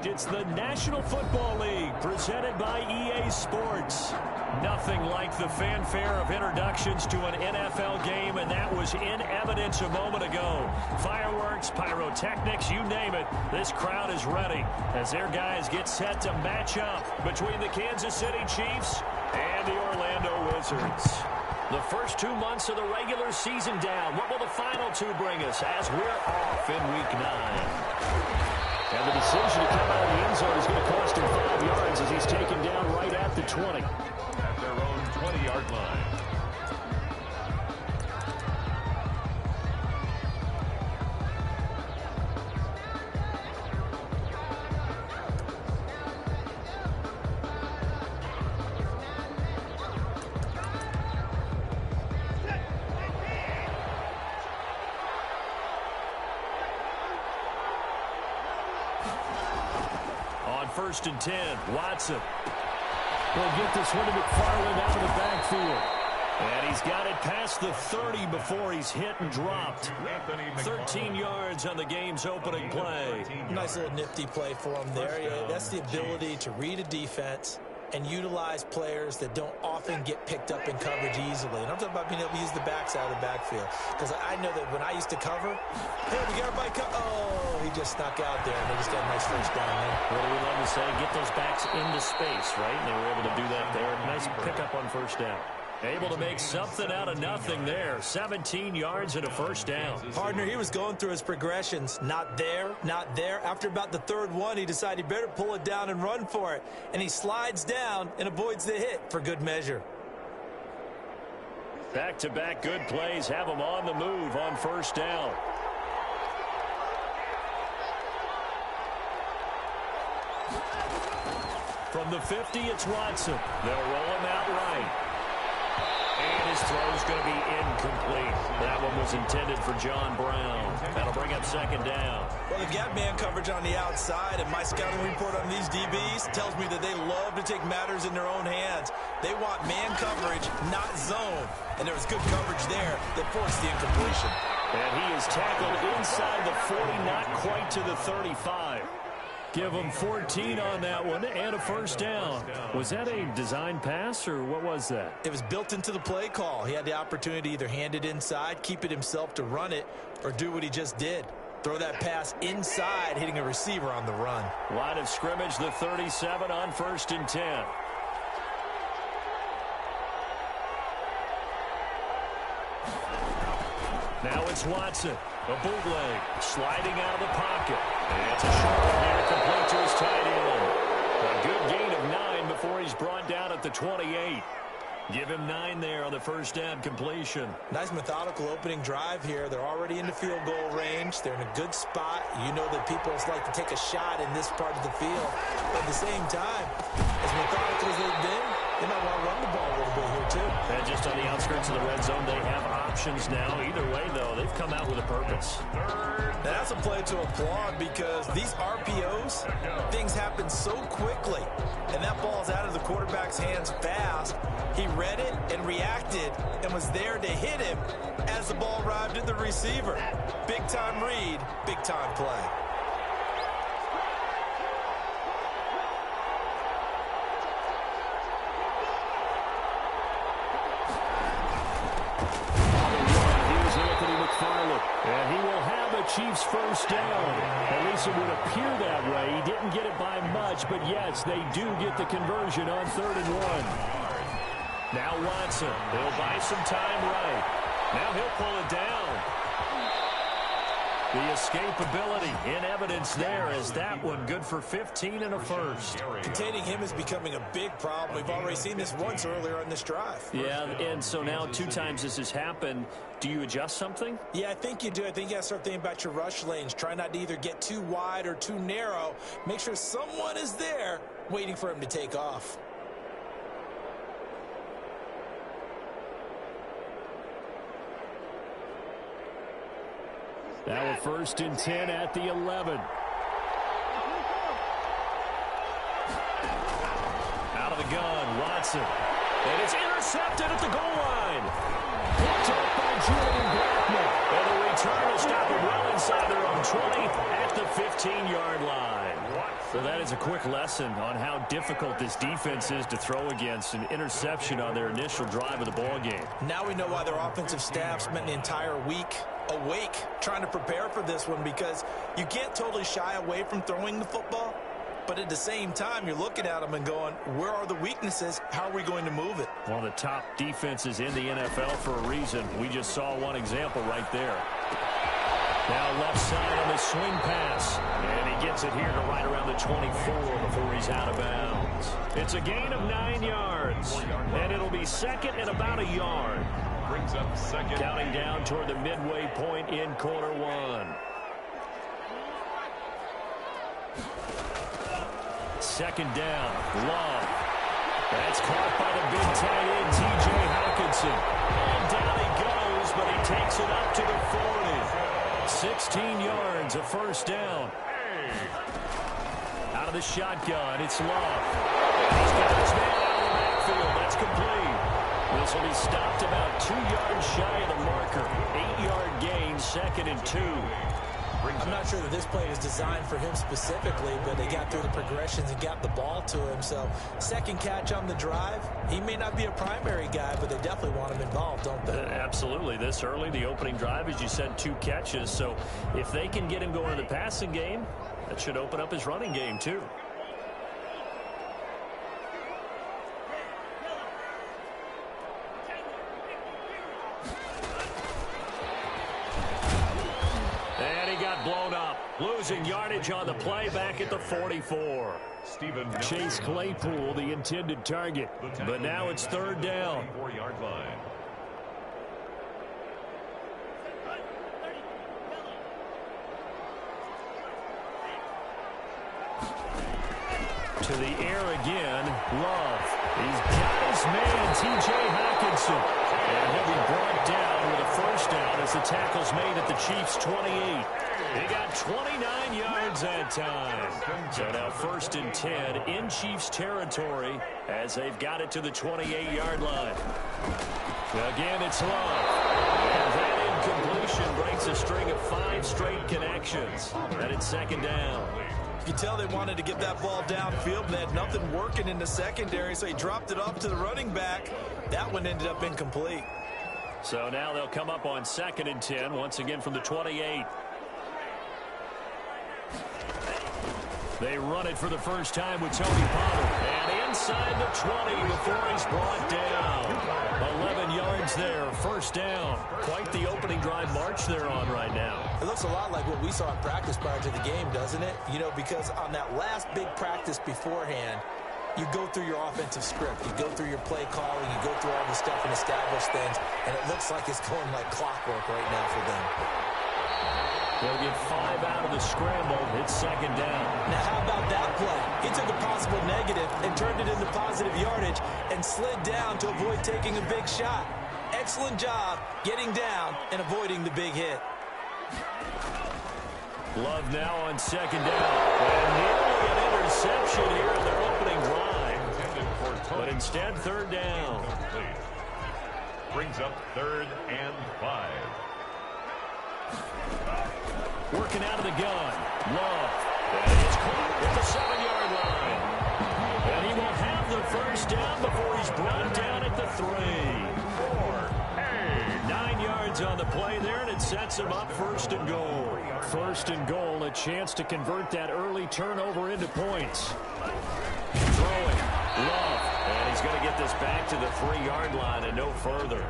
It's the National Football League presented by EA Sports. Nothing like the fanfare of introductions to an NFL game, and that was in evidence a moment ago. Fireworks, pyrotechnics, you name it. This crowd is ready as their guys get set to match up between the Kansas City Chiefs and the Orlando Wizards. The first 2 months of the regular season down. What will the final two bring us as we're off in Week 9? And the decision to come out of the end zone is going to cost him 5 yards as he's taken down right at the 20. At their own 20-yard line. First and 10, Watson. He'll get this one to McFarland out of the backfield. And he's got it past the 30 before he's hit and dropped. 13 yards on the game's opening play. Nice little nifty play for him there. Yeah, that's the ability to read a defense and utilize players that don't often get picked up in coverage easily. And I'm talking about being able to use the backside of the backfield. Because I know that when I used to cover, hey, we got everybody oh, he just snuck out there, and they just got a nice first down there. What do we love to say? Get those backs into space, right? And they were able to do that there. Nice pickup on first down. Able to make something out of nothing there. 17 yards and a first down. Partner, he was going through his progressions. Not there, not there. After about the third one, he decided he better pull it down and run for it. And he slides down and avoids the hit for good measure. Back-to-back good plays have him on the move on first down. From the 50, it's Watson. They'll roll him out right. And his throw's going to be incomplete. That one was intended for John Brown. That'll bring up second down. Well, they've got man coverage on the outside, and my scouting report on these DBs tells me that they love to take matters in their own hands. They want man coverage, not zone. And there was good coverage there that forced the incompletion. And he is tackled inside the 40, not quite to the 35. Give him 14 on that one and a first down. Was that a design pass or what was that? It was built into the play call. He had the opportunity to either hand it inside, keep it himself to run it, or do what he just did. Throw that pass inside, hitting a receiver on the run. Line of scrimmage, the 37 on first and 10. Now it's Watson. A bootleg. Sliding out of the pocket. And it's a short one here, complete to his tight end. A good gain of 9 before he's brought down at the 28. Give him 9 there on the first down completion. Nice methodical opening drive here. They're already into field goal range. They're in a good spot. You know that people like to take a shot in this part of the field. But at the same time, as methodical as they've been, they might want to run the ball a little bit here, too. And just on the outskirts of the red zone, they have options now. Either way, though, they've come out with a purpose. Now, that's a play to applaud because these RPOs, things happen so quickly. And that ball's out of the quarterback's hands fast. He read it and reacted and was there to hit him as the ball arrived at the receiver. Big-time read, big-time play. And he will have a Chiefs first down. At least it would appear that way. He didn't get it by much, but yes, they do get the conversion on 3rd and 1. Now Watson. He'll buy some time right. Now he'll pull it down. The escapability in evidence there as that one good for 15 and a first. Containing him is becoming a big problem. We've already seen this once earlier on this drive. Yeah, and so now 2 times this has happened. Do you adjust something? Yeah, I think you do. I think you got to start thinking about your rush lanes. Try not to either get too wide or too narrow. Make sure someone is there waiting for him to take off. Now a 1st and 10 at the 11. Out of the gun, Watson. And it's intercepted at the goal line. Picked up by Julian Blackman. And the return will stop him well inside their own 20 at the 15-yard line. So that is a quick lesson on how difficult this defense is to throw against. An interception on their initial drive of the ball game. Now we know why their offensive staff spent the entire week awake trying to prepare for this one, because you can't totally shy away from throwing the football, but at the same time you're looking at them and going, where are the weaknesses? How are we going to move it? One of the top defenses in the NFL for a reason. We just saw one example right there. Now left side on the swing pass, and he gets it here to right around the 24 before he's out of bounds. It's a gain of 9 yards, and it'll be second and about a yard. Brings up second. Counting down toward the midway point in quarter one. Second down, Love. That's caught by the big tight end, T.J. Hawkinson. And down he goes, but he takes it up to the 40. 16 yards, a first down. Out of the shotgun, it's Love. He's got his man out of the backfield. That's complete. This will be stopped about 2 yards shy of the marker. 8-yard gain, second and 2. I'm not sure that this play is designed for him specifically, but they got through the progressions and got the ball to him. So second catch on the drive. He may not be a primary guy, but they definitely want him involved, don't they? Absolutely. This early, the opening drive, as you said, 2 catches. So if they can get him going in the passing game, that should open up his running game too. Blown up, losing yardage on the play back at the 44. Chase Claypool, the intended target, but now it's third down. 4-yard line. To the air again, Love. He's got his man, T.J. Hawkinson. And he'll be brought down with a first down as the tackle's made at the Chiefs' 28. They got 29 yards that time. So now first and 10 in Chiefs territory as they've got it to the 28-yard line. Again, it's Love. And that incompletion breaks a string of 5 straight connections. And it's second down. You can tell they wanted to get that ball downfield, and they had nothing working in the secondary, so he dropped it off to the running back. That one ended up incomplete. So now they'll come up on second and 10, once again from the 28. They run it for the first time with Tony Pollard. And inside the 20 before he's brought down. 11 yards there, first down. Quite the opening drive march they're on right now. It looks a lot like what we saw in practice prior to the game, doesn't it? You know, because on that last big practice beforehand, you go through your offensive script. You go through your play calling. You go through all the stuff and establish things. And it looks like it's going like clockwork right now for them. They'll get 5 out of the scramble. It's second down. Now, how about that play? He took a possible negative and turned it into positive yardage and slid down to avoid taking a big shot. Excellent job getting down and avoiding the big hit. Love now on second down. And nearly an interception here in their opening drive. But instead, third down. Brings up 3rd and 5. Working out of the gun. Love. And it's caught at the 7-yard line. And he will have the first down before he's brought down at the 3. 9 yards on the play there, and it sets him up first and goal. First and goal, a chance to convert that early turnover into points. Throwing. Love. And he's going to get this back to the 3-yard line and no further.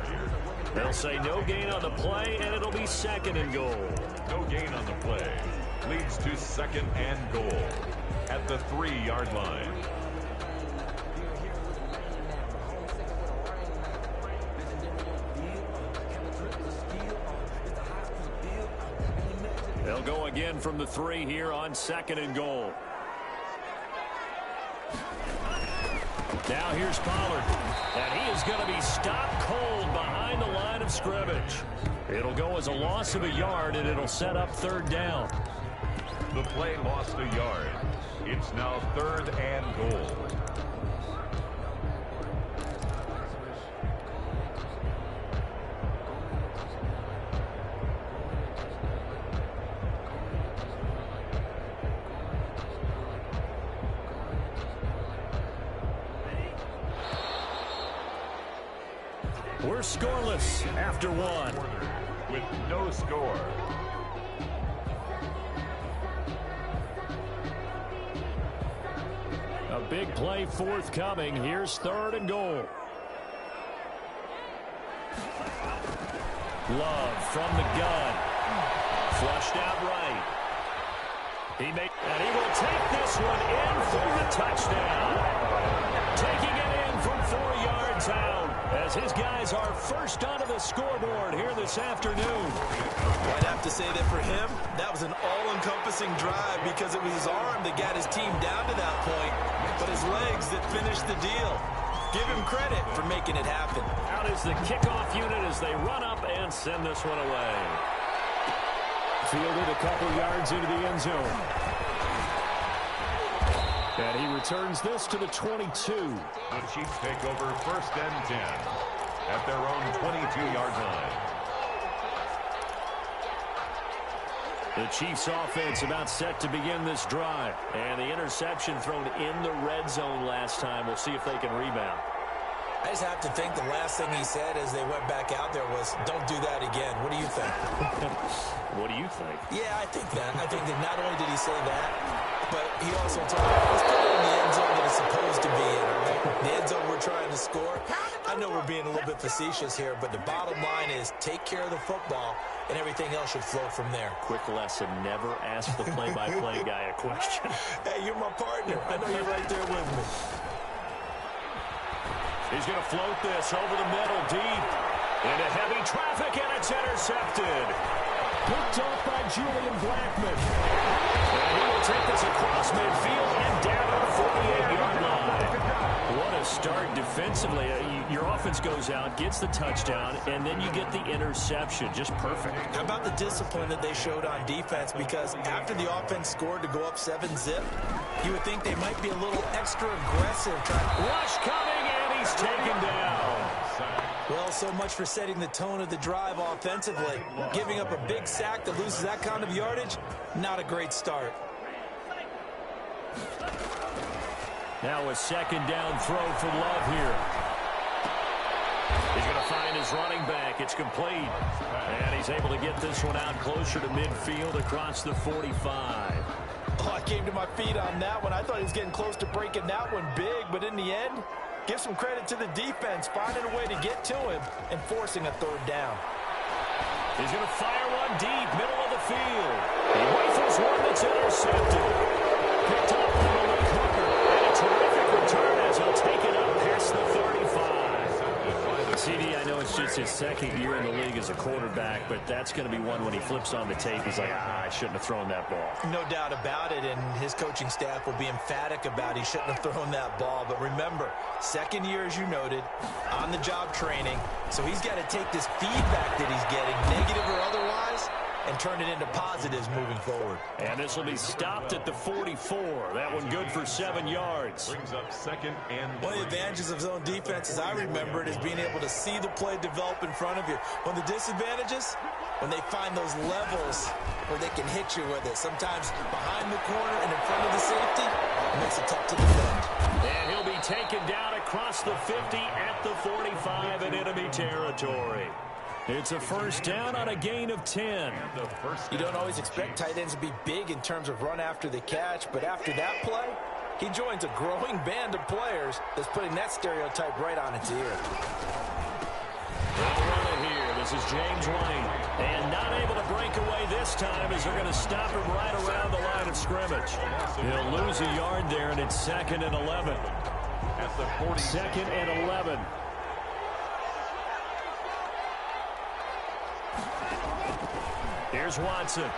They'll say no gain on the play, and it'll be second and goal. No gain on the play. Leads to second and goal at the 3-yard line. They'll go again from the 3 here on second and goal. Now here's Pollard. And he is going to be stopped cold behind the line of scrimmage. It'll go as a loss of a yard, and it'll set up third down. The play lost a yard. It's now 3rd and goal. We're scoreless after one. With no score. A big play forthcoming. Here's 3rd and goal. Love from the gun. Flushed out right. And he will take this one in for the touchdown. Taking it in from 4 yards out as his guys are first onto the scoreboard here this afternoon. I'd have to say that for him, that was an all-encompassing drive because it was his arm that got his team down to that point, but his legs that finished the deal. Give him credit for making it happen. Out is the kickoff unit as they run up and send this one away. Fielded a couple yards into the end zone. And he returns this to the 22. The Chiefs take over 1st and 10 at their own 22-yard line. The Chiefs offense about set to begin this drive. And the interception thrown in the red zone last time. We'll see if they can rebound. I just have to think the last thing he said as they went back out there was, don't do that again. What do you think? What do you think? Yeah, I think that. I think that not only did he say that, but he also told me, let's put it in the end zone that it's supposed to be in, all right? The end zone we're trying to score. I know we're being a little bit facetious here, but the bottom line is take care of the football, and everything else should flow from there. Quick lesson, never ask the play-by-play guy a question. Hey, you're my partner. I know you're right there with me. He's going to float this over the middle, deep. Into heavy traffic, and it's intercepted. Picked off by Julian Blackman. And he will take this across midfield and down to the 48-yard line. What a start defensively. Your offense goes out, gets the touchdown, and then you get the interception. Just perfect. How about the discipline that they showed on defense? Because after the offense scored to go up 7-zip, you would think they might be a little extra aggressive. Rush coming, and he's taken down. Well, so much for setting the tone of the drive offensively. Giving up a big sack that loses that kind of yardage, not a great start. Now a 2nd down throw for Love here. He's going to find his running back. It's complete. And he's able to get this one out closer to midfield across the 45. Oh, I came to my feet on that one. I thought he was getting close to breaking that one big, but in the end, give some credit to the defense, finding a way to get to him and forcing a 3rd down. He's going to fire one deep, middle of the field. He rifles one that's intercepted. Picked up on the left hooker. And a terrific return as he'll take it up past the 35. CD, I know it's just his 2nd year in the league as a quarterback, but that's going to be one when he flips on the tape. He's like, I shouldn't have thrown that ball. No doubt about it, and his coaching staff will be emphatic about he shouldn't have thrown that ball. But remember, 2nd year, as you noted, on-the-job training, so he's got to take this feedback that he's getting, negative or otherwise, and turn it into positives moving forward. And this will be stopped at the 44. That one good for 7 yards. Brings up 2nd and 3. One of the advantages of zone defense, as I remember it, is being able to see the play develop in front of you. One of the disadvantages, when they find those levels where they can hit you with it. Sometimes behind the corner and in front of the safety, it makes it tough to defend. And he'll be taken down across the 50 at the 45 in enemy territory. It's a 1st down on a gain of 10. You don't always expect tight ends to be big in terms of run after the catch, but after that play, he joins a growing band of players that's putting that stereotype right on its ear. Here, this is James White. And not able to break away this time as they're going to stop him right around the line of scrimmage. He'll lose a yard there, and it's 2nd and 11. At the 40. 2nd and 11. Here's Watson.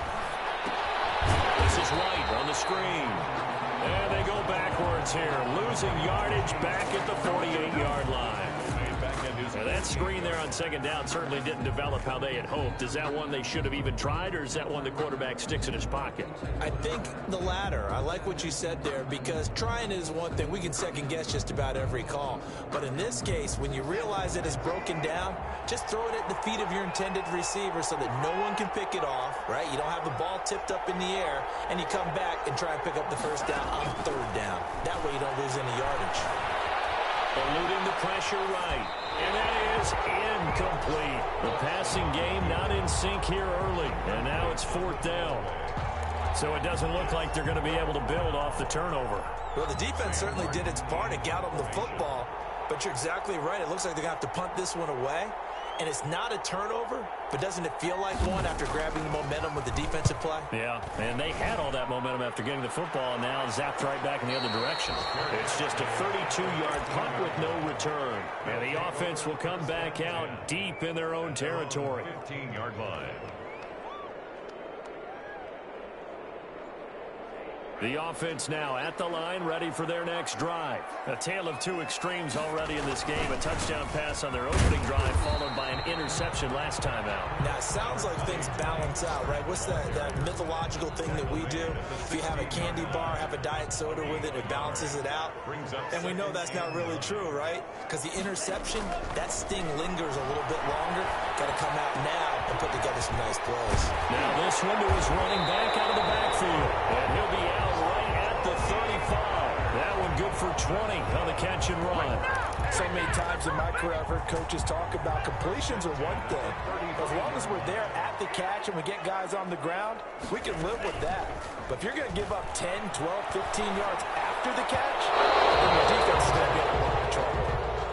This is White on the screen. And they go backwards here. Losing yardage back at the 48-yard line. Now that screen there on 2nd down certainly didn't develop how they had hoped. Is that one they should have even tried, or is that one the quarterback sticks in his pocket? I think the latter. I like what you said there, because trying is one thing. We can second-guess just about every call. But in this case, when you realize it is broken down, just throw it at the feet of your intended receiver so that no one can pick it off, right? You don't have the ball tipped up in the air, and you come back and try and pick up the 1st down on 3rd down. That way you don't lose any yardage. Eluding the pressure right. And that is incomplete. The passing game not in sync here early, and now it's 4th down. So it doesn't look like they're going to be able to build off the turnover. Well, the defense certainly did its part to get them the football, but you're exactly right. It looks like they're going to have to punt this one away, and it's not a turnover, but doesn't it feel like one after grabbing the momentum with the defensive play? Yeah, and they had all that momentum after getting the football, and now zapped right back in the other direction. It's just a 32-yard punt with no return, and the offense will come back out deep in their own territory. 15-yard line. The offense now at the line, ready for their next drive. A tale of two extremes already in this game. A touchdown pass on their opening drive, followed by an interception last time out. Now, it sounds like things balance out, right? What's that mythological thing that we do? If you have a candy bar, have a diet soda with it, it balances it out. And we know that's not really true, right? Because the interception, that sting lingers a little bit longer. Got to come out now and put together some nice plays. Now this one to his running back out of the backfield. And he'll be out right at the 35. That one good for 20 on the catch and run. So many times in my career I've heard coaches talk about completions are one thing. As long as we're there at the catch and we get guys on the ground, we can live with that. But if you're going to give up 10, 12, 15 yards after the catch, then your defense is going to be in a lot of trouble.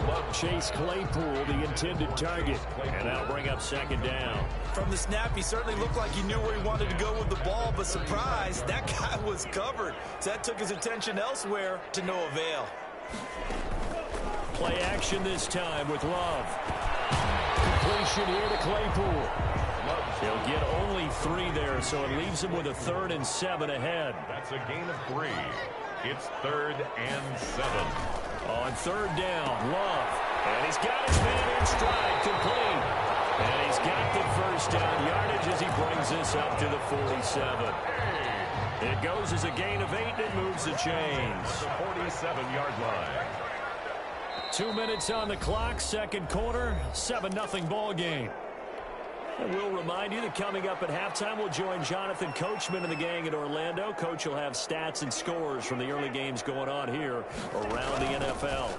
Love Chase Claypool, the intended target. And that'll bring up 2nd down. From the snap, he certainly looked like he knew where he wanted to go with the ball, but surprise, that guy was covered. So that took his attention elsewhere to no avail. Play action this time with Love. Completion here to Claypool. He'll get only 3 there, so it leaves him with a 3rd and 7 ahead. That's a gain of 3. It's 3rd and 7. On 3rd down, Love. And he's got his man in stride, complete. And he's got the 1st down yardage as he brings this up to the 47. It goes as a gain of 8, and it moves the chains. The 47-yard line. 2 minutes on the clock, 2nd quarter, 7-0 ball game. And we'll remind you that coming up at halftime, we'll join Jonathan Coachman and the gang in Orlando. Coach will have stats and scores from the early games going on here around the NFL.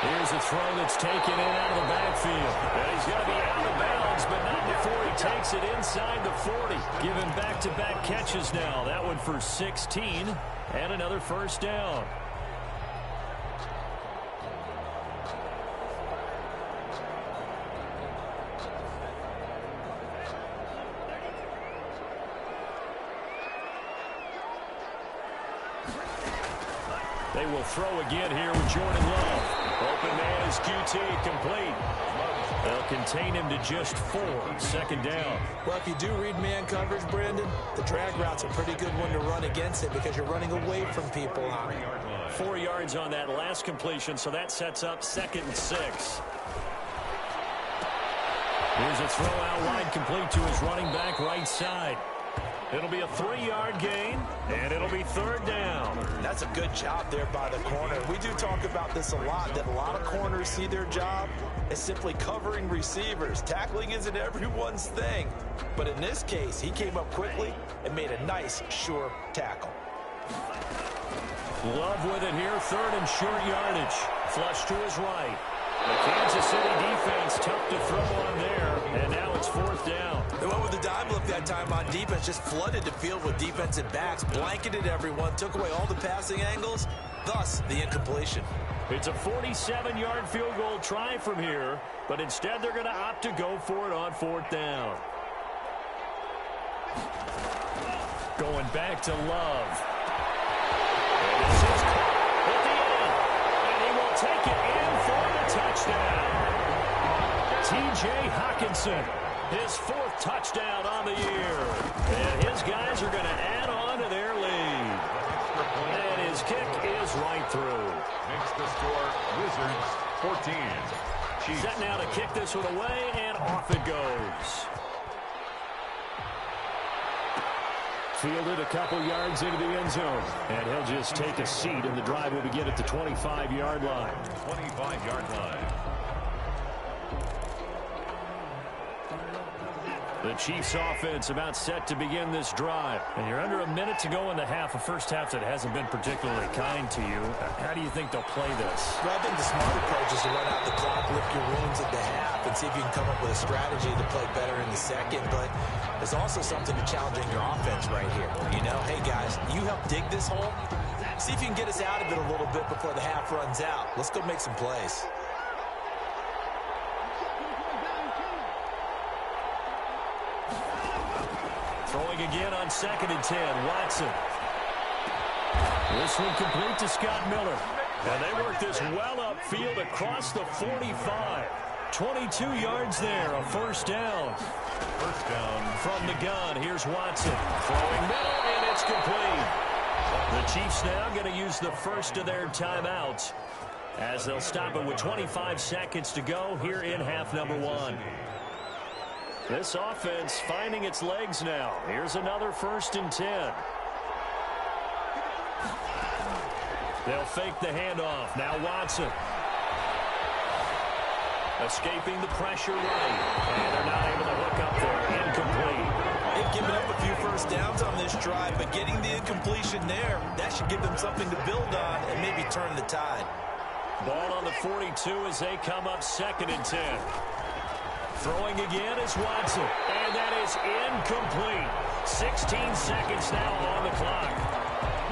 Here's a throw that's taken in out of the backfield. And he's going to be out of bounds, but not before he takes it inside the 40. Giving back-to-back catches now. That one for 16 and another 1st down. They will throw again here with Jordan Love. Open man is QT, complete. They'll contain him to just 4, 2nd down. Well, if you do read man coverage, Brandon, the drag route's a pretty good one to run against it because you're running away from people on it. 4 yards on that last completion, so that sets up 2nd and 6. Here's a throw out wide, complete to his running back right side. It'll be a 3-yard gain, and it'll be 3rd down. That's a good job there by the corner. We do talk about this a lot, that a lot of corners see their job as simply covering receivers. Tackling isn't everyone's thing. But in this case, he came up quickly and made a nice, sure tackle. Love with it here, 3rd and short yardage. Flush to his right. The Kansas City defense tough to throw on there, and now it's 4th down. They went with the dime look that time on defense, just flooded the field with defensive backs, blanketed everyone, took away all the passing angles, thus the incompletion. It's a 47-yard field goal try from here, but instead they're going to opt to go for it on 4th down. Going back to Love. And this is caught at the end, and he will take it in for the touchdown. T.J. Hockenson, his 4th touchdown on the year. And his guys are going to add on to their lead. And his kick is right through. Makes the score Wizards 14. Chiefs. Set now to kick this one away, and off it goes. Fielded a couple yards into the end zone. And he'll just take a seat, and the drive will begin at the 25-yard line. 25-yard line. The Chiefs offense about set to begin this drive. And you're under a minute to go in the half, a first half that hasn't been particularly kind to you. How do you think they'll play this? Well, I think the smart approach is to run out the clock, lick your wounds at the half, and see if you can come up with a strategy to play better in the second. But there's also something to challenging your offense right here. You know, hey, guys, you help dig this hole. See if you can get us out of it a little bit before the half runs out. Let's go make some plays. Throwing again on 2nd and 10. Watson. This one complete to Scott Miller. And they work this well upfield across the 45. 22 yards there, a first down. First down from the gun. Here's Watson. Throwing middle, and it's complete. The Chiefs now going to use the first of their timeouts as they'll stop it with 25 seconds to go here in half number 1. This offense finding its legs now. Here's another 1st and 10. They'll fake the handoff. Now Watson. Escaping the pressure right. And they're not able to hook up there. Incomplete. They've given up a few first downs on this drive, but getting the incompletion there, that should give them something to build on and maybe turn the tide. Ball on the 42 as they come up 2nd and 10. Throwing again is Watson, and that is incomplete. 16 seconds now on the clock.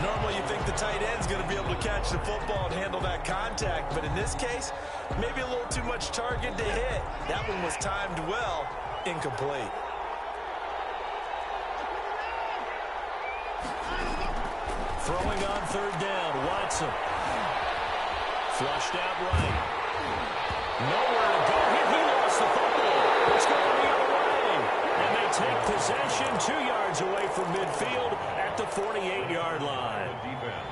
Normally you think the tight end's going to be able to catch the football and handle that contact, but in this case, maybe a little too much target to hit. That one was timed well, incomplete. Throwing on 3rd down, Watson. Flushed out right. Nowhere to go here. He lost the football. It's going the other way. And they take possession 2 yards away from midfield at the 48-yard line. defense.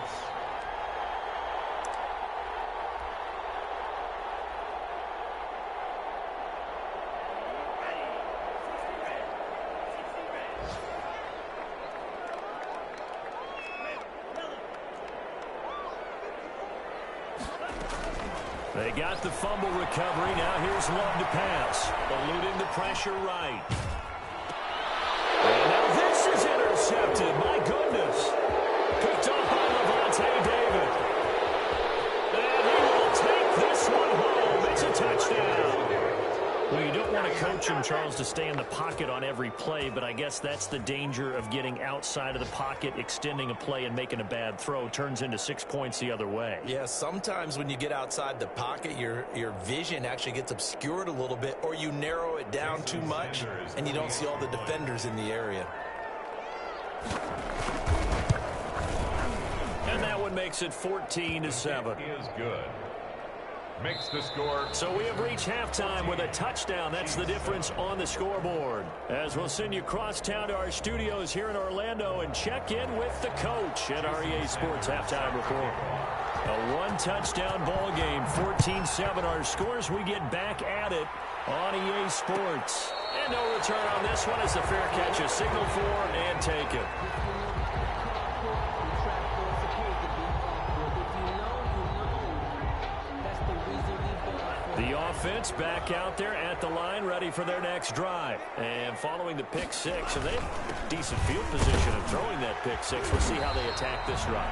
They got the fumble recovery. Now here's Love to pass. Eluding the pressure right. And now this is intercepted. My goodness. Picked up by Levante David. And he will take this one home. It's a touchdown. Well, you don't want to coach him, Charles, to stay in the pocket on every play, but I guess that's the danger of getting outside of the pocket, extending a play, and making a bad throw. Turns into 6 points the other way. Yeah, sometimes when you get outside the pocket, your vision actually gets obscured a little bit, or you narrow it down too much, and you don't see all the defenders in the area. And that one makes it 14-7. Is good. Makes the score. So we have reached halftime with a touchdown. That's the difference on the scoreboard. As we'll send you cross town to our studios here in Orlando and check in with the coach at our EA Sports Halftime Report. A one-touchdown ball game, 14-7 our scores. We get back at it on EA Sports. And no return on this one as the fair catch is signaled for and taken. The offense back out there at the line, ready for their next drive. And following the pick six, and they have decent field position of throwing that pick six. We'll see how they attack this drive.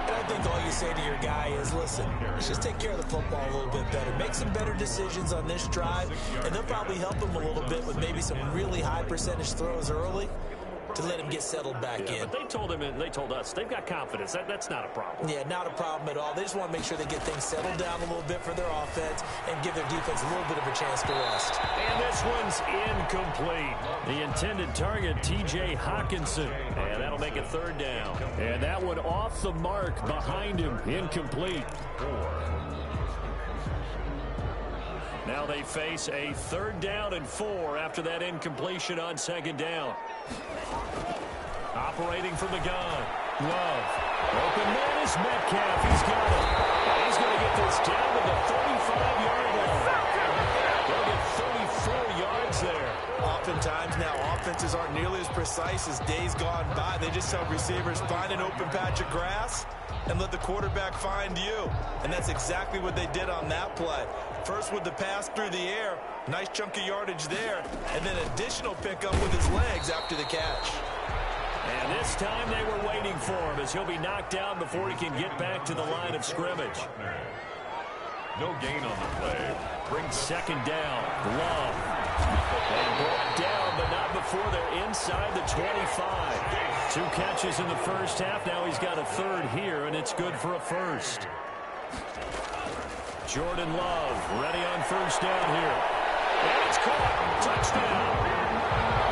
I think all you say to your guy is, listen, let's just take care of the football a little bit better. Make some better decisions on this drive, and they'll probably help him a little bit with maybe some really high percentage throws early to let him get settled back in. But they told him, and they told us, they've got confidence. That's not a problem. Yeah, not a problem at all. They just want to make sure they get things settled down a little bit for their offense and give their defense a little bit of a chance to rest. And this one's incomplete. The intended target, T.J. Hawkinson. And that'll make it 3rd down. And that one off the mark behind him, incomplete. Now they face a 3rd down and 4 after that incompletion on 2nd down. Operating from the gun. Love. Open man is Metcalf. He's got it. He's going to get this down to the 35-yard line. They'll get 34 yards there. Oftentimes now offenses aren't nearly as precise as days gone by. They just tell receivers, find an open patch of grass and let the quarterback find you. And that's exactly what they did on that play. First with the pass through the air, nice chunk of yardage there, and then additional pickup with his legs after the catch. And this time they were waiting for him as he'll be knocked down before he can get back to the line of scrimmage. No gain on the play. Brings second down. Love. And brought down, but not before they're inside the 25. 2 catches in the first half. Now he's got a third here, and it's good for a first. Jordan Love ready on first down here. And it's caught. Touchdown.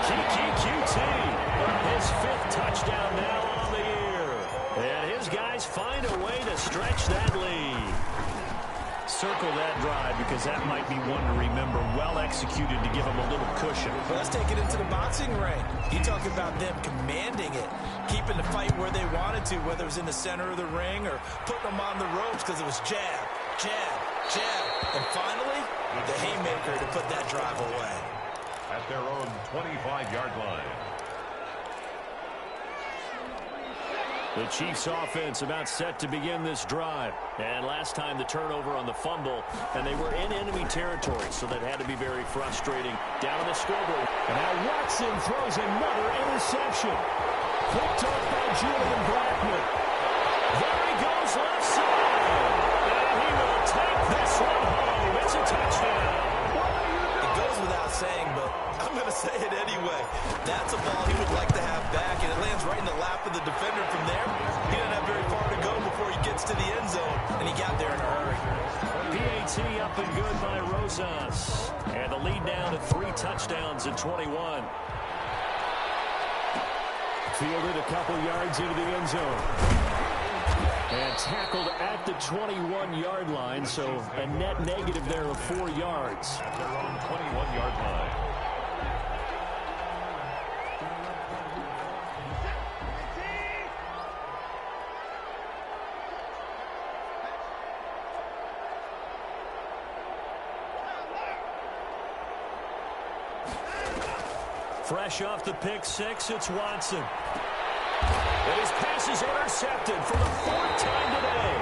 QT. His 5th touchdown now on the year. And his guys find a way to stretch that lead. Circle that drive because that might be one to remember. Well executed to give him a little cushion. Well, let's take it into the boxing ring. You talk about them commanding it, keeping the fight where they wanted to, whether it was in the center of the ring or putting them on the ropes because it was jab, jab, jab. And finally, the haymaker to put that drive away. At their own 25-yard line. The Chiefs offense about set to begin this drive. And last time the turnover on the fumble, and they were in enemy territory, so that had to be very frustrating. Down on the scoreboard. And now Watson throws another interception. Picked up by Julian Blackman. There he goes left side. And he will take this one home. It's a touchdown. It goes without saying, but I'm going to say it anyway. That's a ball he would like to have back, and it lands right in the lap of the defender from there. He didn't have very far to go before he gets to the end zone, and he got there in a hurry. PAT up and good by Rosas. And the lead down to 3 touchdowns at 21. Fielded a couple yards into the end zone. And tackled at the 21-yard line, so a net negative there of 4 yards. At their own 21-yard line. Fresh off the pick 6, it's Watson. And his pass is intercepted for the 4th time today.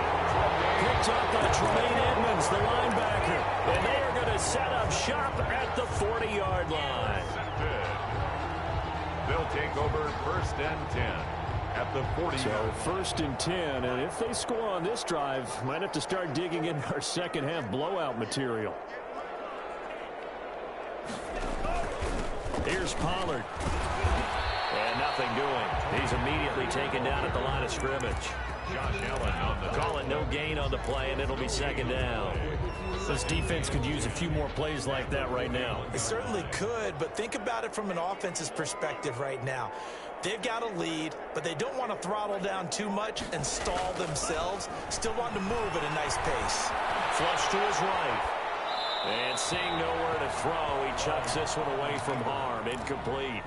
Picked up by Tremaine Edmonds, the linebacker. And they are going to set up shop at the 40-yard line. They'll take over 1st and 10 at the 40. So 1st and 10, and if they score on this drive, might have to start digging into our second half blowout material. Here's Pollard. And nothing doing. He's immediately taken down at the line of scrimmage. Josh Allen on the call it no gain on the play, and it'll be second down. This defense could use a few more plays like that right now. It certainly could, but think about it from an offense's perspective right now. They've got a lead, but they don't want to throttle down too much and stall themselves. Still want to move at a nice pace. Flush to his right. And seeing nowhere to throw, he chucks this one away from harm. Incomplete.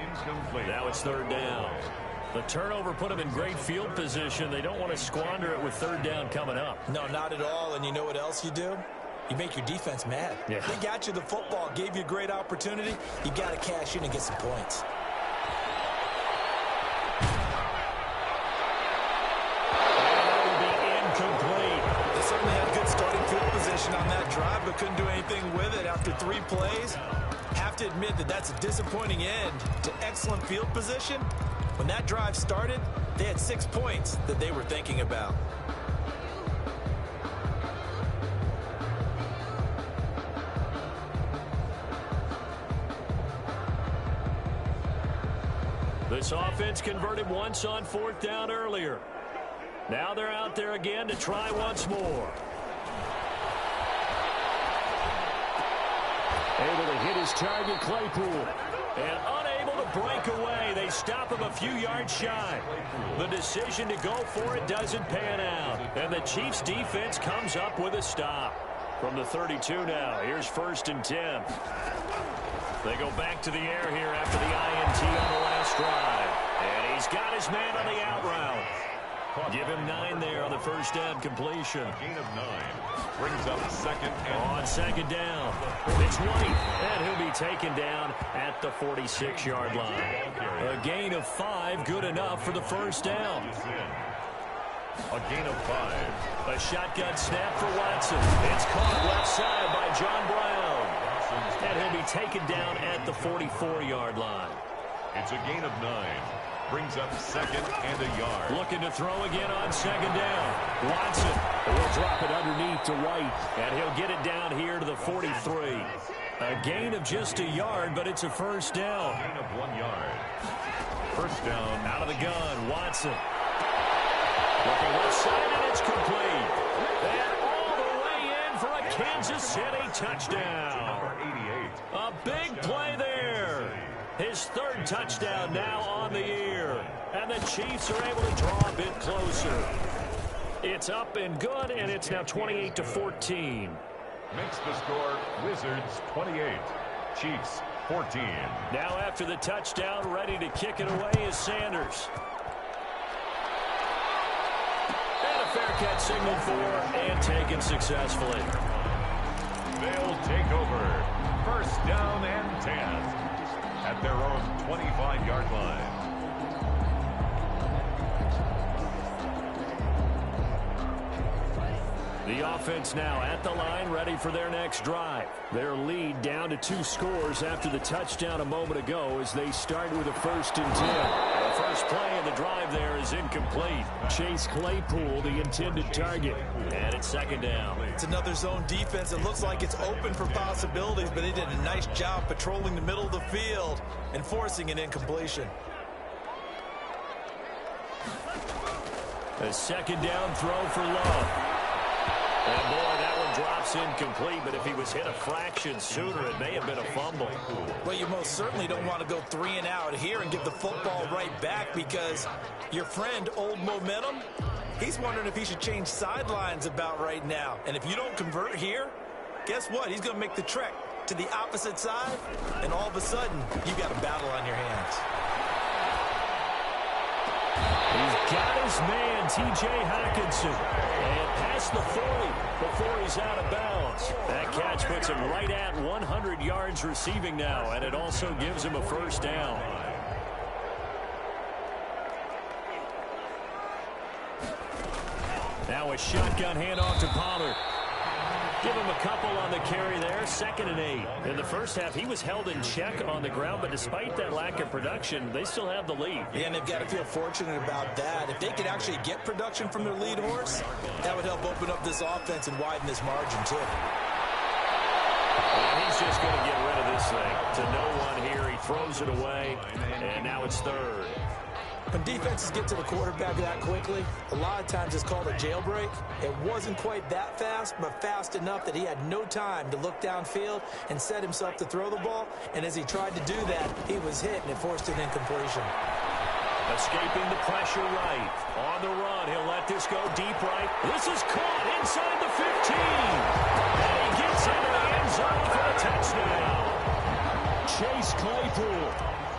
Now it's 3rd down. The turnover put them in great field position. They don't want to squander it with 3rd down coming up. No, not at all. And you know what else you do? You make your defense mad. Yeah. They got you the football, gave you a great opportunity. You got to cash in and get some points. They certainly had good starting field position on that drive, but couldn't do anything with it after 3 plays. Have to admit that that's a disappointing end to excellent field position. When that drive started, they had 6 points that they were thinking about. This offense converted once on 4th down earlier. Now they're out there again to try once more. Able to hit his target, Claypool. And unable to break away. They stop him a few yards shy. The decision to go for it doesn't pan out. And the Chiefs defense comes up with a stop. From the 32 now, here's 1st and 10. They go back to the air here after the INT on the last drive. And he's got his man on the out route. Give him 9 there on the first down completion. A gain of 9 brings up second and on second down. It's White, and he'll be taken down at the 46-yard line. A gain of 5, good enough for the first down. A gain of 5. A shotgun snap for Watson. It's caught left side by John Brown. And he'll be taken down at the 44-yard line. It's a gain of 9. Brings up second and a yard. Looking to throw again on second down. Watson will drop it underneath to White, and he'll get it down here to the 43. A gain of just a yard, but it's a first down. Gain of 1 yard. First down. Out of the gun, Watson. Looking left side, and it's complete. And all the way in for a Kansas City touchdown. Number 88. A big play there. His 3rd touchdown now on the year. And the Chiefs are able to draw a bit closer. It's up and good, and it's now 28-14. Makes the score Wizards 28. Chiefs 14. Now after the touchdown, ready to kick it away is Sanders. And a fair catch signaled for and taken successfully. They'll take over. First down and 10. At their own 25-yard line. The offense now at the line, ready for their next drive. Their lead down to 2 scores after the touchdown a moment ago as they start with a 1st and 10. The first play of the drive there is incomplete. Chase Claypool, the intended target. And it's second down. It's another zone defense. It looks like it's open for possibilities, but they did a nice job patrolling the middle of the field and forcing an incompletion. A second down throw for Love. And boy, that one drops incomplete, but if he was hit a fraction sooner, it may have been a fumble. Well, you most certainly don't want to go 3 and out here and give the football right back because your friend, Old Momentum, he's wondering if he should change sidelines about right now. And if you don't convert here, guess what? He's going to make the trek to the opposite side, and all of a sudden, you've got a battle on your hands. He's got his man, T.J. Hockenson, and past the 40 before he's out of bounds. That catch puts him right at 100 yards receiving now, and it also gives him a first down. Now a shotgun handoff to Pollard. Give him a couple on the carry there, 2nd and 8. In the first half, he was held in check on the ground, but despite that lack of production, they still have the lead. Yeah, and they've got to feel fortunate about that. If they could actually get production from their lead horse, that would help open up this offense and widen this margin, too. And he's just going to get rid of this thing. To no one here, he throws it away, and now it's 3rd. When defenses get to the quarterback that quickly, a lot of times it's called a jailbreak. It wasn't quite that fast, but fast enough that he had no time to look downfield and set himself to throw the ball. And as he tried to do that, he was hit, and it forced an incompletion. Escaping the pressure right. On the run, he'll let this go deep right. This is caught inside the 15. And he gets into the end zone for a touchdown. Chase Claypool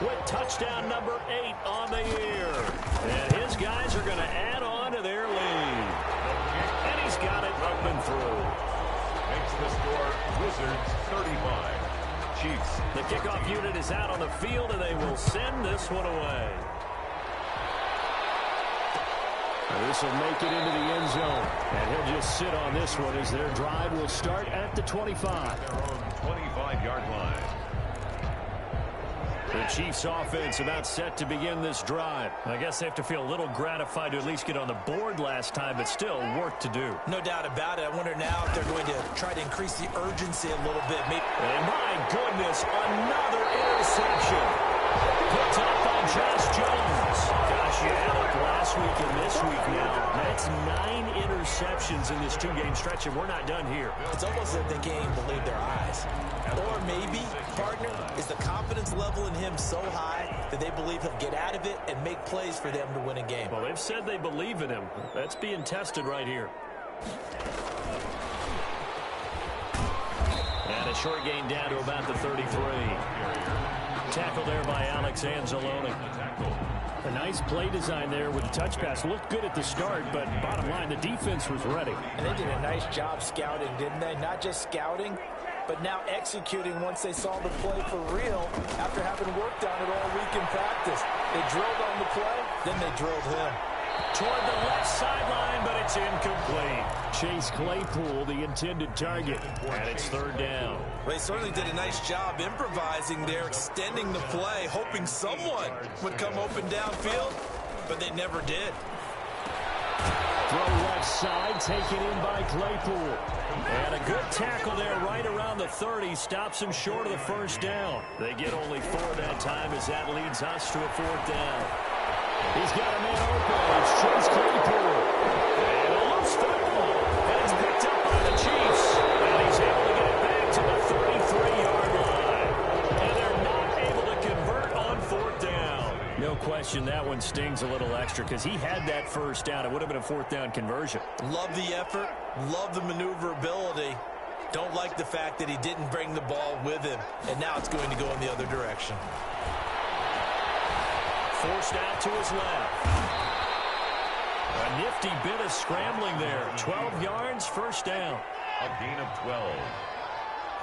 with touchdown number 8 on the year. And his guys are going to add on to their lead. And he's got it up and through. Makes the score Wizards 35. Chiefs. The kickoff unit is out on the field, and they will send this one away. This will make it into the end zone. And he'll just sit on this one as their drive will start at the 25. Their own 25-yard line. The Chiefs offense about set to begin this drive. I guess they have to feel a little gratified to at least get on the board last time, but still work to do. No doubt about it. I wonder now if they're going to try to increase the urgency a little bit. And my goodness, another interception. Picked up by Josh Jones. Gosh, you had it last week and this week now. That's 9 interceptions in this 2-game stretch, and we're not done here. It's almost as if they can't even believe their eyes. Or maybe, partner, is the confidence level in him so high that they believe he'll get out of it and make plays for them to win a game. Well, they've said they believe in him. That's being tested right here. And a short gain down to about the 33. Tackle there by Alex Anzalone. A nice play design there with the touch pass. Looked good at the start, but bottom line, the defense was ready. And they did a nice job scouting, didn't they? Not just scouting, but now executing once they saw the play for real after having worked on it all week in practice. They drilled on the play, then they drilled him. Toward the left sideline, but it's incomplete. Chase Claypool, the intended target, and it's third down. They certainly did a nice job improvising there, extending the play, hoping someone would come open downfield, but they never did. Throw left side, taken in by Claypool. And a good tackle there right around the 30. Stops him short of the first down. They get only 4 that time as that leads us to a fourth down. He's got a man open. It's Chase Claypool. And a loose football. And it's picked up by the Chiefs. And he's able to get it back to the 33-yard line. And they're not able to convert on fourth down. No question that one stings a little extra because he had that first down. It would have been a fourth down conversion. Love the effort. Love the maneuverability. Don't like the fact that he didn't bring the ball with him. And now it's going to go in the other direction. Forced out to his left. A nifty bit of scrambling there. 12 yards, first down. A gain of 12.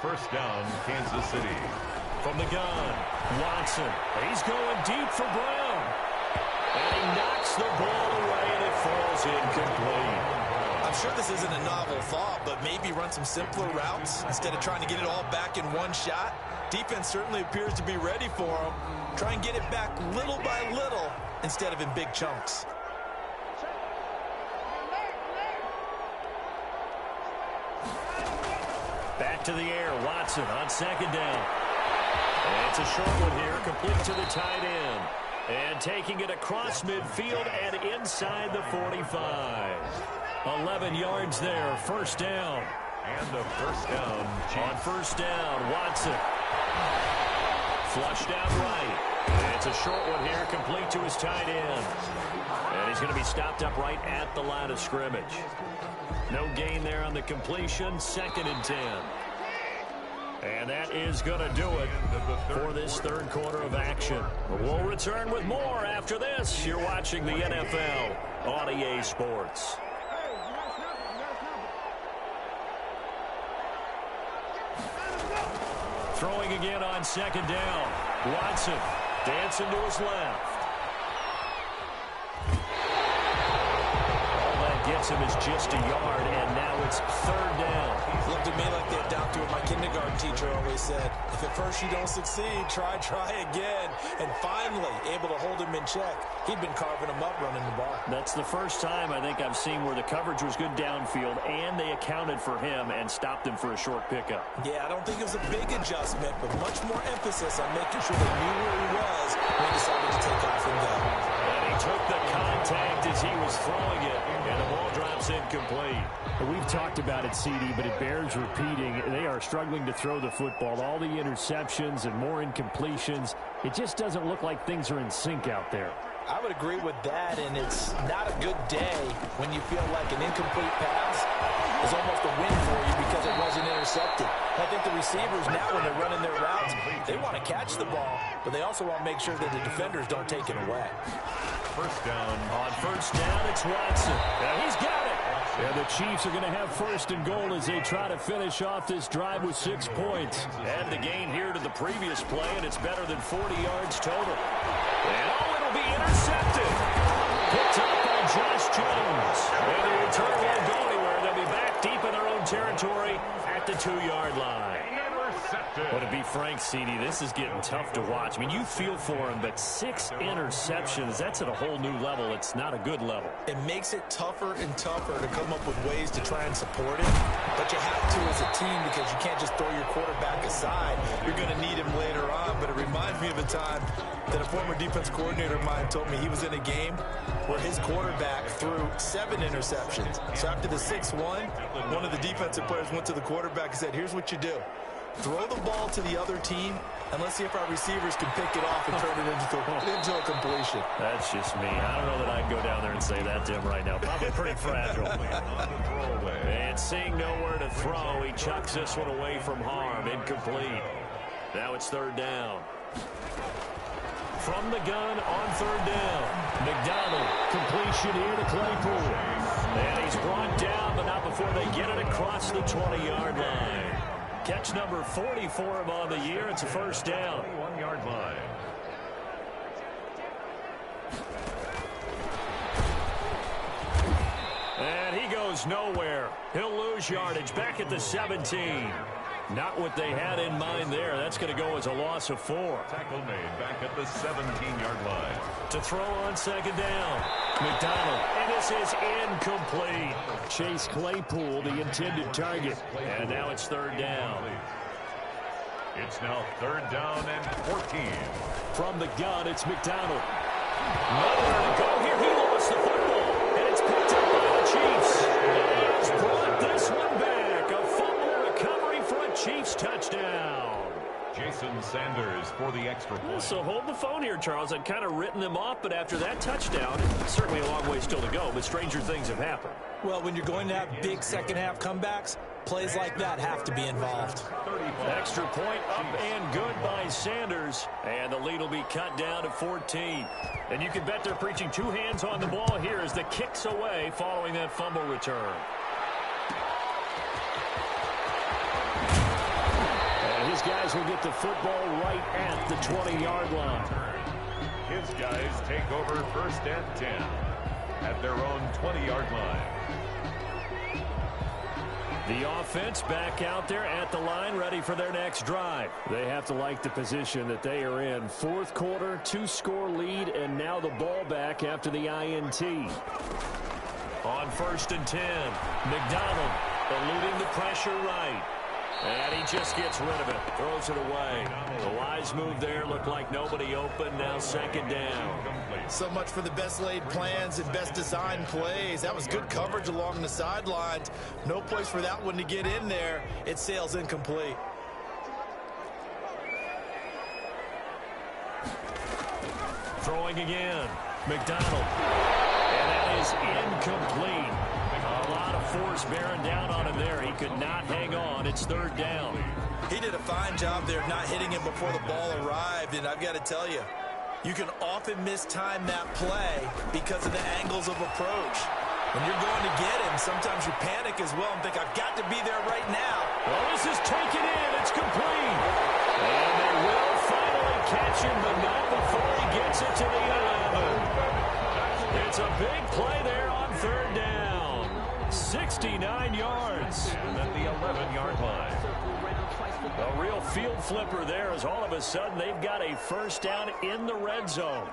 First down, Kansas City. From the gun, Watson. He's going deep for Brown. And he knocks the ball away, and it falls incomplete. I'm sure this isn't a novel thought, but maybe run some simpler routes instead of trying to get it all back in one shot. Defense certainly appears to be ready for him. Try and get it back little by little instead of in big chunks. Back to the air, Watson on second down. And it's a short one here, complete to the tight end. And taking it across midfield and inside the 45. 11 yards there, first down. And a first down. On first down, Watson. Flushed out right. And it's a short one here, complete to his tight end. And he's going to be stopped up right at the line of scrimmage. No gain there on the completion, 2nd and 10. And that is going to do it for this third quarter of action. We'll return with more after this. You're watching the NFL on EA Sports. Throwing again on second down. Watson dancing to his left. All that gets him is just a yard, and now it's third down. Looked at me like they're down to it. My kindergarten teacher always said, if at first you don't succeed, try again. And finally, able to hold him in check. He'd been carving him up running the ball. That's the first time I think I've seen where the coverage was good downfield, and they accounted for him and stopped him for a short pickup. Yeah, I don't think it was a big adjustment, but much more emphasis on making sure they knew where he was when he decided to take off and go. And he took the contact as he was throwing it, and the ball drops incomplete. We've talked about it, CD, but it bears repeating. They are struggling to throw the football. All the interceptions and more incompletions. It just doesn't look like things are in sync out there. I would agree with that, and it's not a good day when you feel like an incomplete pass is almost a win for you because it wasn't intercepted. I think the receivers now, when they're running their routes, they want to catch the ball, but they also want to make sure that the defenders don't take it away. First down. On first down, it's Watson. Now he's got it. And the Chiefs are going to have first and goal as they try to finish off this drive with 6 points. Add the gain here to the previous play, and it's better than 40 yards total. And it'll be intercepted. Picked up by Josh Jones. And the return won't go anywhere. They'll be back deep in their own territory at the 2-yard line. But to be frank, CD, this is getting tough to watch. I mean, you feel for him, but 6 interceptions, that's at a whole new level. It's not a good level. It makes it tougher and tougher to come up with ways to try and support it. But you have to as a team because you can't just throw your quarterback aside. You're going to need him later on. But it reminds me of a time that a former defense coordinator of mine told me he was in a game where his quarterback threw 7 interceptions. So after the 6th one of the defensive players went to the quarterback and said, here's what you do. Throw the ball to the other team, and let's see if our receivers can pick it off and turn it into a completion. That's just me. I don't know that I'd go down there and say that to him right now. Probably pretty fragile. And seeing nowhere to throw, he chucks this one away from harm. Incomplete. Now it's third down. from the gun on third down. McDonald, completion here to Claypool. And he's brought down, but not before they get it across the 20-yard line. Catch number 40 for him on the year. It's a first down. 1-yard line. And he goes nowhere. He'll lose yardage back at the 17. Not what they had in mind there. That's going to go as a loss of 4. Tackle made back at the 17-yard line. To throw on second down. McDonald, and this is incomplete. Chase Claypool, the intended target. And now it's third down. It's now third down and 14. From the gun, it's McDonald. Nowhere to go here. He lost the football. And it's picked up by the Chiefs. He's brought this one back. A fumble recovery for a Chiefs touchdown. Jason Sanders for the extra point. So hold the phone here, Charles. I'd kind of written them off, but after that touchdown, certainly a long way still to go, but stranger things have happened. Well, when you're going to have big second-half comebacks, plays like that have to be involved. Extra point up and good by Sanders. And the lead will be cut down to 14. And you can bet they're preaching two hands on the ball here as the kick's away following that fumble return. And his guys will get the football right at the 20-yard line. His guys take over first and 10 at their own 20-yard line. The offense back out there at the line, ready for their next drive. They have to like the position that they are in. Fourth quarter, 2-score lead, and now the ball back after the INT. On first and 10, McDonald eluding the pressure right. And he just gets rid of it, throws it away. The wise move there, looked like nobody open, now second down. So much for the best laid plans and best designed plays. That was good coverage along the sidelines. No place for that one to get in there. It sails incomplete. Throwing again, McDonald. And that is incomplete. A lot of force bearing down on him there. He could not hang on. It's third down. He did a fine job there of not hitting him before the ball arrived, and I've got to tell you, you can often mistime that play because of the angles of approach. When you're going to get him, sometimes you panic as well and think, I've got to be there right now. Well, this is taken in. It's complete. And they will finally catch him, but not before he gets it to the 11. It's a big play there on third down. 69 yards. And at the 11-yard line. A real field flipper there as all of a sudden they've got a first down in the red zone.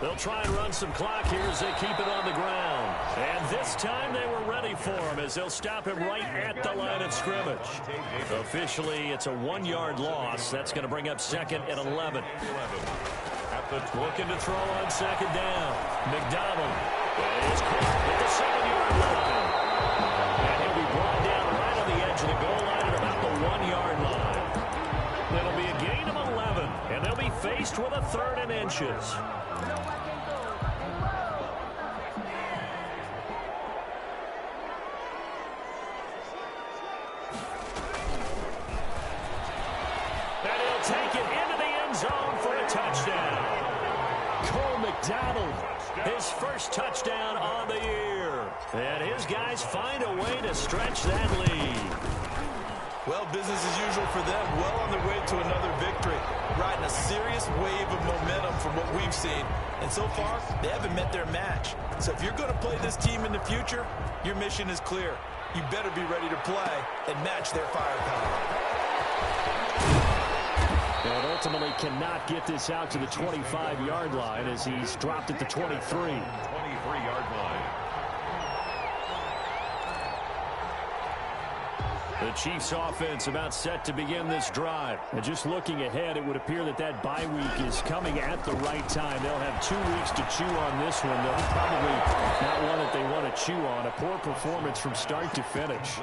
They'll try and run some clock here as they keep it on the ground. And this time they were ready for him as they'll stop him right at the line of scrimmage. Officially, it's a 1-yard loss. That's going to bring up second and 11. Looking to throw on second down. McDonald is caught at the 7-yard line. And he'll be brought down right on the edge of the goal line at about the 1-yard line. It'll be a gain of 11, and they'll be faced with a third and inches. And he'll take it into the end zone for a touchdown. McDonald, his first touchdown on the year. And his guys find a way to stretch that lead. Well, business as usual for them. Well on their way to another victory. Riding a serious wave of momentum from what we've seen. And so far, they haven't met their match. So if you're going to play this team in the future, your mission is clear. You better be ready to play and match their firepower. And ultimately cannot get this out to the 25-yard line as he's dropped at the 23. 23-yard line. The Chiefs offense about set to begin this drive. And just looking ahead, it would appear that that bye week is coming at the right time. They'll have 2 weeks to chew on this one. They'll probably not one that they want to chew on. A poor performance from start to finish.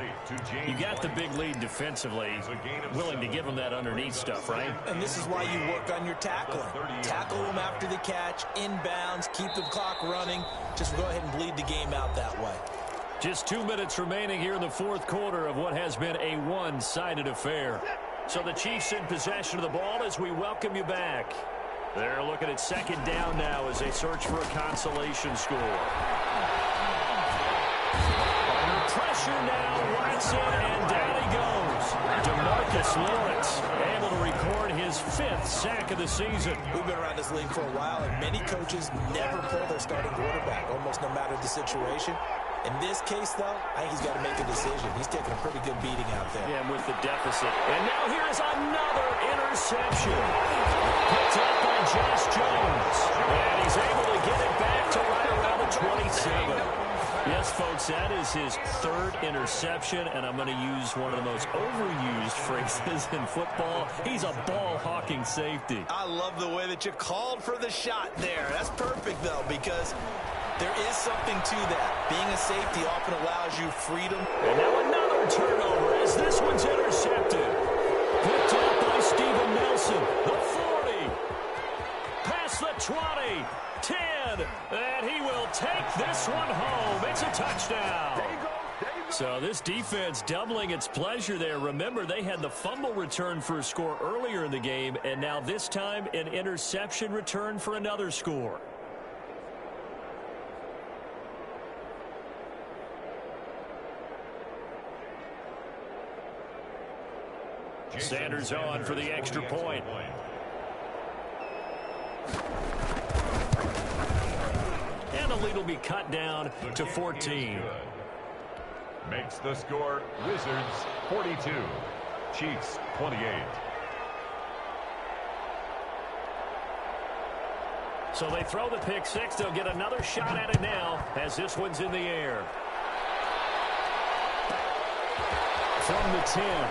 You got the big lead defensively, willing to give them that underneath stuff, right? And this is why you work on your tackling. Tackle them after the catch, inbounds, keep the clock running. Just go ahead and bleed the game out that way. Just 2 minutes remaining here in the fourth quarter of what has been a one-sided affair. So the Chiefs in possession of the ball as we welcome you back. They're looking at second down now as they search for a consolation score. Under pressure now, Watson, and down he goes. DeMarcus Lawrence able to record his 5th sack of the season. We've been around this league for a while, and many coaches never pull their starting quarterback, almost no matter the situation. In this case, though, I think he's got to make a decision. He's taking a pretty good beating out there. Yeah, with the deficit. And now here is another interception. Picked up by Josh Jones. And he's able to get it back to right around the 27. Yes, folks, that is his 3rd interception, and I'm going to use one of the most overused phrases in football. He's a ball-hawking safety. I love the way that you called for the shot there. That's perfect, though, because there is something to that. Being a safety often allows you freedom. And now another turnover as this one's intercepted. Picked up by Steven Nelson. The 40. Past the 20. 10. And he will take this one home. It's a touchdown. So this defense doubling its pleasure there. Remember, they had the fumble return for a score earlier in the game, and now this time an interception return for another score. Sanders on for the extra point. And the lead will be cut down to 14. Makes the score Wizards 42, Chiefs 28. So they throw the pick six. They'll get another shot at it now as this one's in the air. From the 10.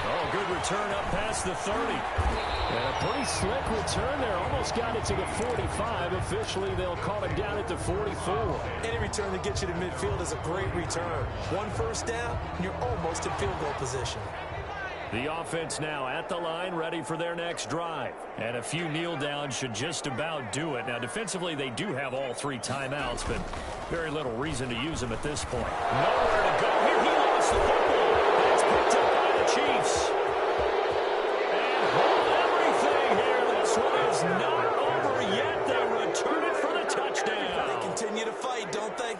Oh, good return up past the 30. And a pretty slick return there. Almost got it to the 45. Officially, they'll call it down at the 44. Any return that gets you to midfield is a great return. 1 first down, and you're almost in field goal position. The offense now at the line, ready for their next drive. And a few kneel downs should just about do it. Now, defensively, they do have all 3 timeouts, but very little reason to use them at this point. Nowhere to go here. He lost the football. And it's picked up by the Chiefs. And hold everything here. This one is not over yet. They return it for the touchdown. They continue to fight, don't they?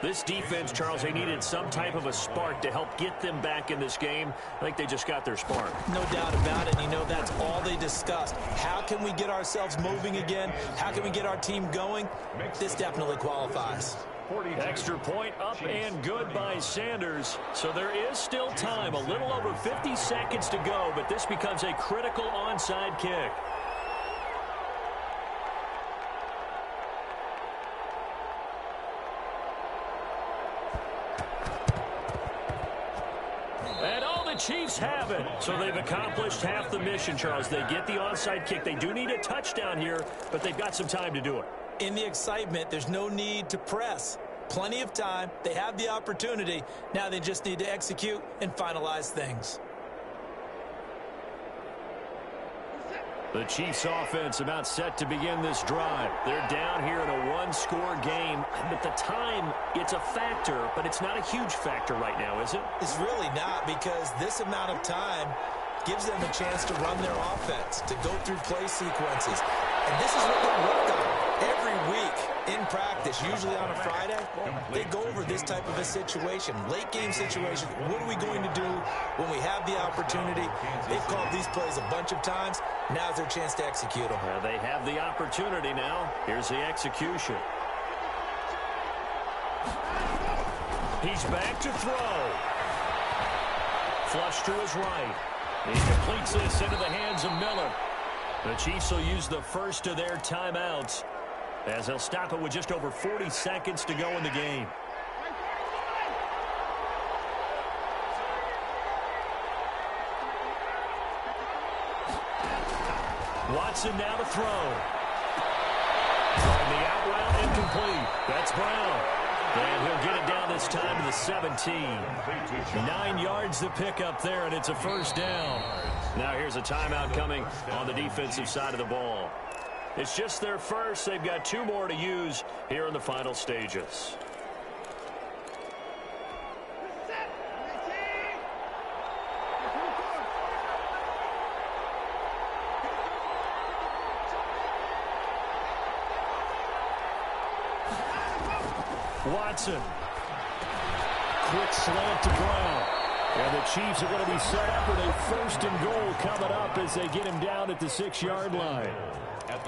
This defense, Charles, they needed some type of a spark to help get them back in this game. I think they just got their spark. No doubt about it. You know, that's all they discussed. How can we get ourselves moving again? How can we get our team going? This definitely qualifies. Extra point up and good by Sanders. So there is still time. A little over 50 seconds to go, but this becomes a critical onside kick. Chiefs have it. So they've accomplished half the mission, Charles. They get the onside kick. They do need a touchdown here, but they've got some time to do it. In the excitement, there's no need to press. Plenty of time. They have the opportunity. Now they just need to execute and finalize things. The Chiefs offense about set to begin this drive. They're down here in a 1-score game, but the time, it's a factor, but it's not a huge factor right now, is it? It's really not, because this amount of time gives them a chance to run their offense, to go through play sequences. And this is what they work on every week in practice, usually on a Friday. They go over this type of a situation, late game situation. What are we going to do when we have the opportunity? They've called these plays a bunch of times. Now's their chance to execute them. Well, they have the opportunity now. Here's the execution. He's back to throw. Flush to his right. He completes this into the hands of Miller. The Chiefs will use the first of their timeouts as they'll stop it with just over 40 seconds to go in the game. Watson now to throw. On the out route, incomplete. That's Brown. And he'll get it down this time to the 17. 9 yards to pick up there, and it's a first down. Now here's a timeout coming on the defensive side of the ball. It's just their first. They've got 2 more to use here in the final stages. Watson. Quick slant to Brown. And the Chiefs are going to be set up with a 1st and goal coming up as they get him down at the 6-yard line.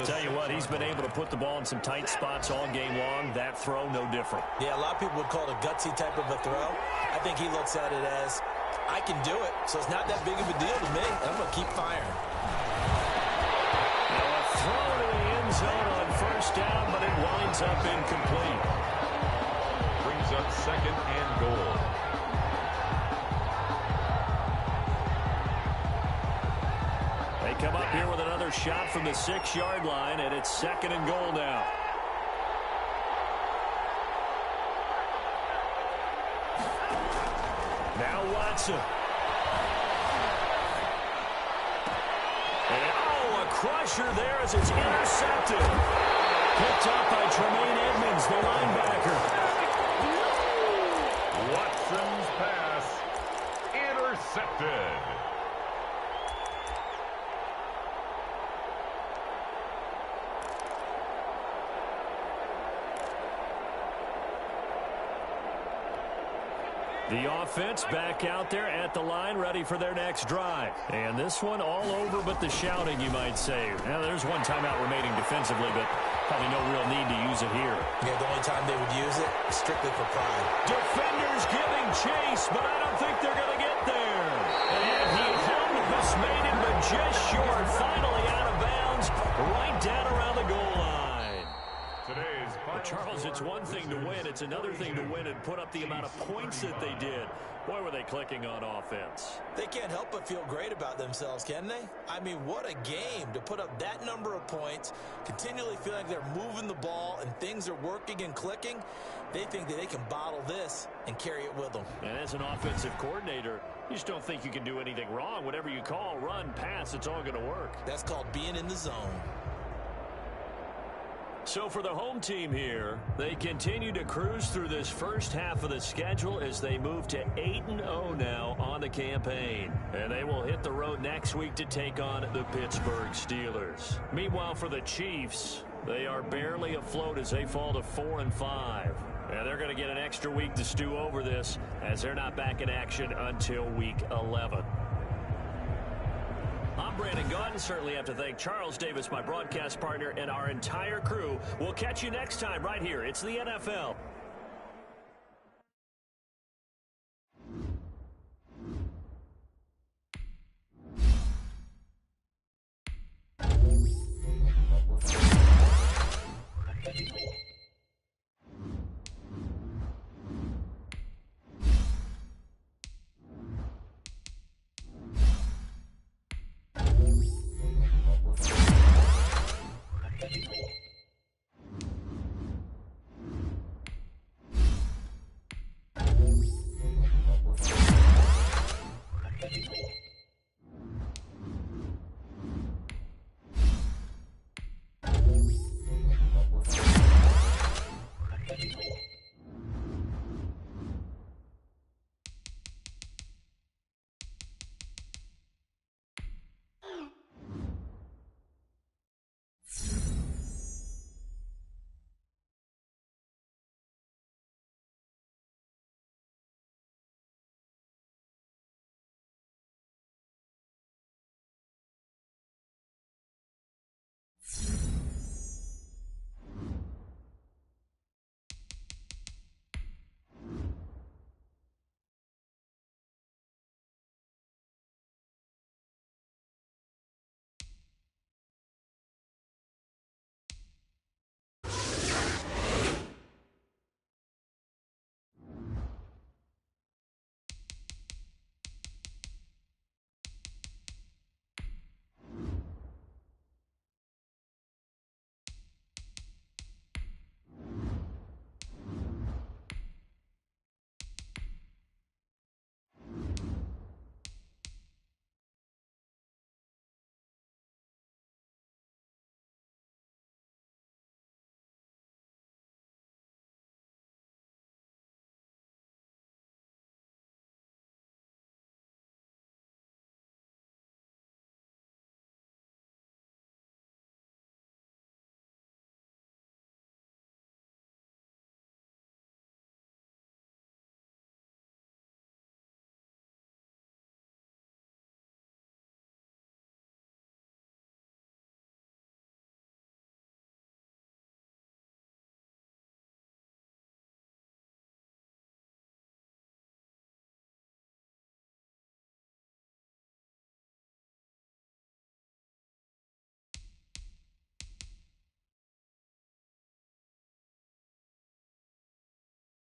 Tell you what, he's been able to put the ball in some tight spots all game long. That throw, no different. Yeah, a lot of people would call it a gutsy type of a throw. I think he looks at it as, I can do it, so it's not that big of a deal to me. I'm going to keep firing. Now a throw to the end zone on 1st down, but it winds up incomplete. Brings up 2nd and goal. They come up here with another shot from the 6-yard line, and it's 2nd and goal now. Now Watson. And a crusher there as it's intercepted. Picked up by Tremaine Edmonds, the linebacker. Watson's pass intercepted. The offense back out there at the line, ready for their next drive. And this one all over but the shouting, you might say. Now, there's one timeout remaining defensively, but probably no real need to use it here. Yeah, the only time they would use it, strictly for pride. Defenders giving chase, but I don't think they're going to get there. And he almost made it, but just short. Finally out of bounds, right down around the goal line. But Charles, it's one thing to win. It's another thing to win and put up the amount of points that they did. Boy, were they clicking on offense. They can't help but feel great about themselves, can they? I mean, what a game to put up that number of points, continually feeling like they're moving the ball and things are working and clicking. They think that they can bottle this and carry it with them. And as an offensive coordinator, you just don't think you can do anything wrong. Whatever you call, run, pass, it's all going to work. That's called being in the zone. So for the home team here, they continue to cruise through this first half of the schedule as they move to 8-0 now on the campaign. And they will hit the road next week to take on the Pittsburgh Steelers. Meanwhile, for the Chiefs, they are barely afloat as they fall to 4-5. And they're going to get an extra week to stew over this as they're not back in action until week 11. I'm Brandon Gunn. Certainly have to thank Charles Davis, my broadcast partner, and our entire crew. We'll catch you next time right here. It's the NFL.